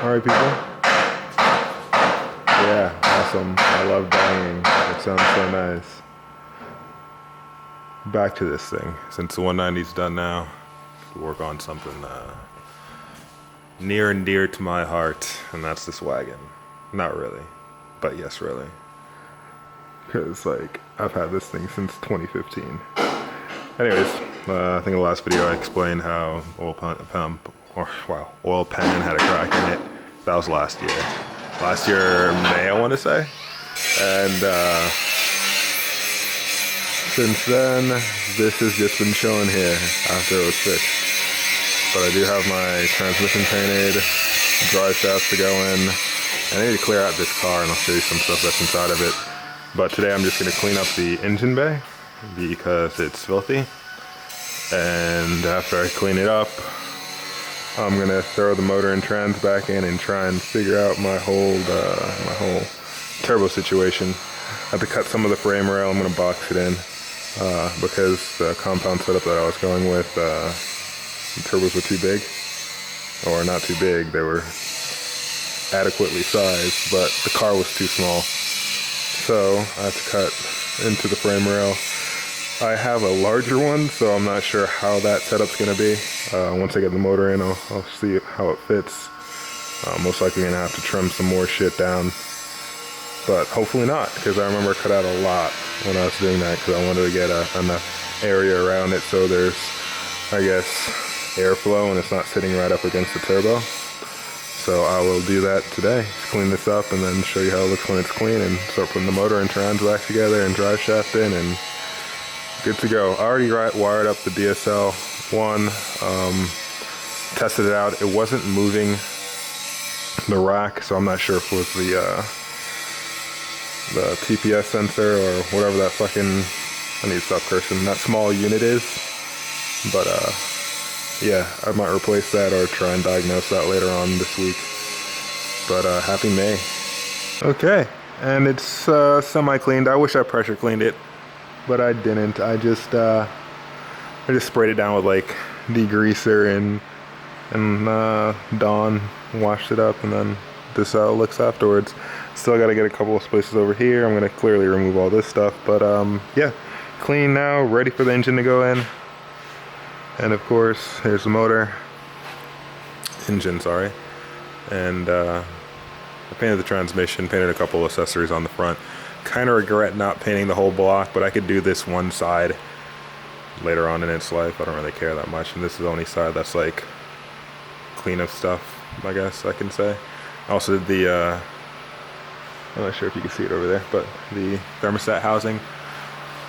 Alright, people. Yeah, awesome. I love banging. It sounds so nice. Back to this thing. Since the 190's done now, we'll work on something near and dear to my heart, and that's this wagon. Not really, but yes, really. Because, like, I've had this thing since 2015. Anyways, I think in the last video I explained how oil pan had a crack in it. That was last year. Last year, May, I want to say. And since then, this has just been chilling here after it was fixed. But I do have my transmission painted, drive shafts to go in. I need to clear out this car and I'll show you some stuff that's inside of it. But today I'm just going to clean up the engine bay because it's filthy. And after I clean it up, I'm going to throw the motor and trans back in and try and figure out my whole turbo situation. I have to cut some of the frame rail. I'm going to box it in because the compound setup that I was going with, the turbos were too big. Or not too big, they were adequately sized, but the car was too small. So I have to cut into the frame rail. I have a larger one, so I'm not sure how that setup's gonna be. Once I get the motor in, I'll see how it fits. Most likely gonna have to trim some more shit down, but hopefully not, because I remember I cut out a lot when I was doing that because I wanted to get enough area around it so there's, I guess, airflow and it's not sitting right up against the turbo. So I will do that today, clean this up and then show you how it looks when it's clean and start putting the motor and trans back together and drive shaft in and good to go. I already wired up the DSL one, tested it out. It wasn't moving the rack, so I'm not sure if it was the TPS sensor or whatever that fucking, I need to stop cursing, that small unit is. But yeah, I might replace that or try and diagnose that later on this week. But happy May. Okay, and it's semi-cleaned. I wish I pressure cleaned it, but I didn't. I just sprayed it down with like degreaser and Dawn, washed it up, and then this is how it looks afterwards. Still got to get a couple of spaces over here. I'm gonna clearly remove all this stuff, but yeah, clean now, ready for the engine to go in. And of course, here's the motor, engine, sorry. And I painted the transmission, painted a couple of accessories on the front. Kind of regret not painting the whole block, but I could do this one side later on in its life. I don't really care that much. And this is the only side that's like clean of stuff, I guess I can say. I also did the, I'm not sure if you can see it over there, but the thermostat housing.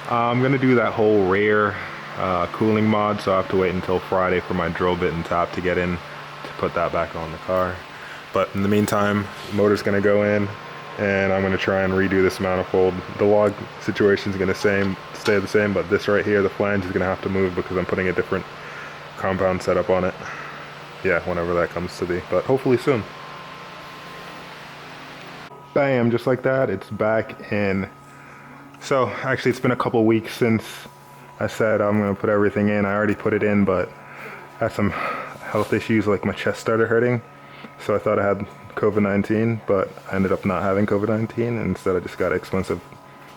I'm gonna do that whole rear cooling mod, so I have to wait until Friday for my drill bit and tap to get in to put that back on the car. But in the meantime, the motor's gonna go in and I'm gonna try and redo this manifold. The log situation is gonna stay the same, but this right here, the flange, is gonna have to move because I'm putting a different compound setup on it. Yeah, whenever that comes to be, but hopefully soon. Bam, just like that, it's back in. So actually it's been a couple weeks since I said I'm gonna put everything in. I already put it in, but I had some health issues, like my chest started hurting. So I thought I had COVID-19, but I ended up not having COVID-19. And instead I just got an expensive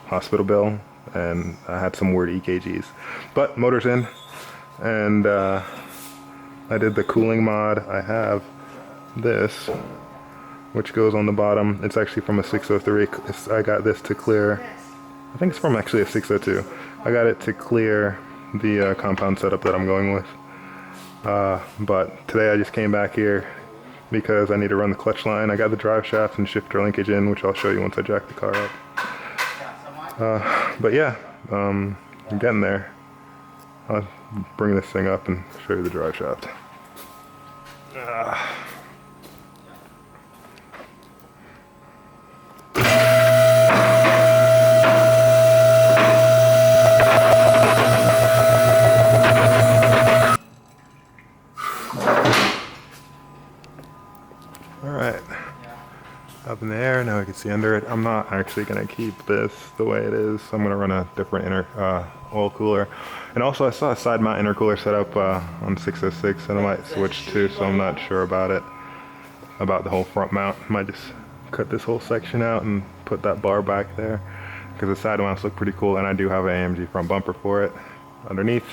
hospital bill and I had some weird EKGs. But motor's in, and I did the cooling mod. I have this, which goes on the bottom. It's actually from a 603. I got this to clear, I think it's from actually a 602. I got it to clear the compound setup that I'm going with. But today I just came back here because I need to run the clutch line. I got the drive shaft and shifter linkage in, which I'll show you once I jack the car up. But yeah, I'm getting there. I'll bring this thing up and show you the drive shaft. Alright, up in the air, now I can see under it. I'm not actually going to keep this the way it is. I'm going to run a different oil cooler. And also I saw a side mount intercooler set up on 606 and I might switch too, so I'm not sure about it. about the whole front mount. Might just cut this whole section out and put that bar back there because the side mounts look pretty cool, and I do have an AMG front bumper for it. Underneath,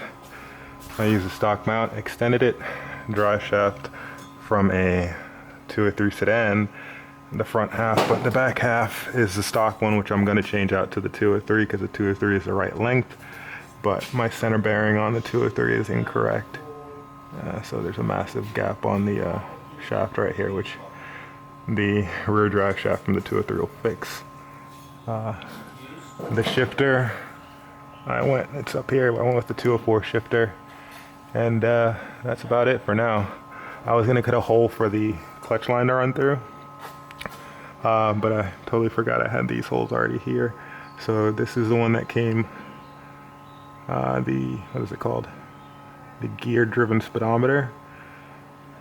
I use a stock mount, extended it, drive shaft from a 203 sedan, the front half, but the back half is the stock one, which I'm going to change out to the 203 because the 203 is the right length, but my center bearing on the 203 is incorrect. So there's a massive gap on the shaft right here, which the rear drive shaft from the 203 will fix. The shifter, it's up here, I went with the 204 shifter, and that's about it for now. I was gonna cut a hole for the clutch line to run through, but I totally forgot I had these holes already here. So this is the one that came, what is it called? The gear driven speedometer.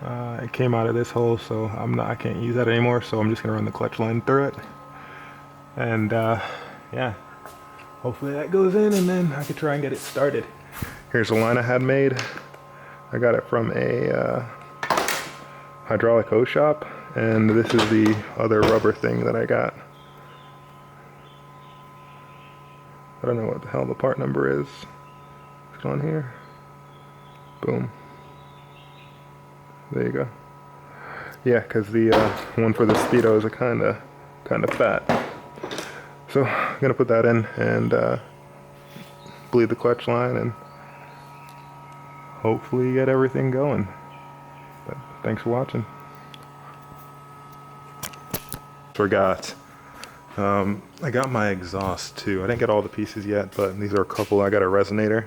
It came out of this hole, so I can't use that anymore, so I'm just gonna run the clutch line through it. And yeah, hopefully that goes in and then I could try and get it started. Here's the line I had made. I got it from a hydraulic hose shop, and this is the other rubber thing that I got. I don't know what the hell the part number is. Is it on here? Boom. There you go. Yeah, because the one for the Speedos are kind of fat. So I'm gonna put that in and bleed the clutch line and hopefully get everything going. But thanks for watching. Forgot. I got my exhaust too. I didn't get all the pieces yet, but these are a couple. I got a resonator.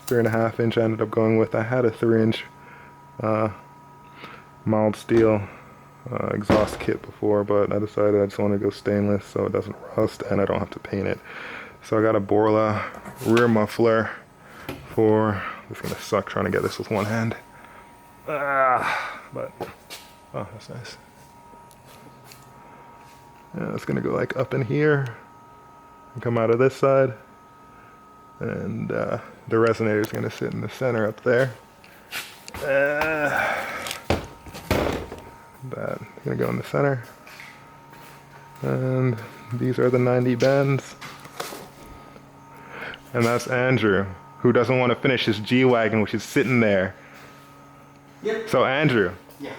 3.5 inch I ended up going with. I had a 3-inch mild steel exhaust kit before, but I decided I just want to go stainless so it doesn't rust and I don't have to paint it. So I got a Borla rear muffler for, it's gonna suck trying to get this with one hand. But oh, that's nice. Yeah, it's gonna go like up in here and come out of this side, and the resonator is gonna sit in the center up there. That's gonna go in the center, and these are the 90 bends. And that's Andrew, who doesn't want to finish his G-Wagon, which is sitting there. Yep. So Andrew, yeah.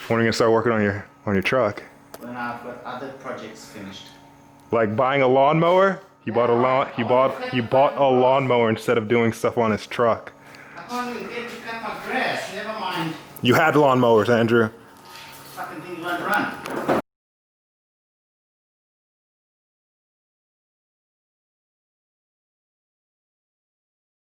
when are you gonna start working on your truck? When I've got other projects finished. Like buying a lawnmower? He bought a lawnmower instead of doing stuff on his truck. I can't even get to cut my grass, never mind. You had lawnmowers, Andrew. Fucking things won't run.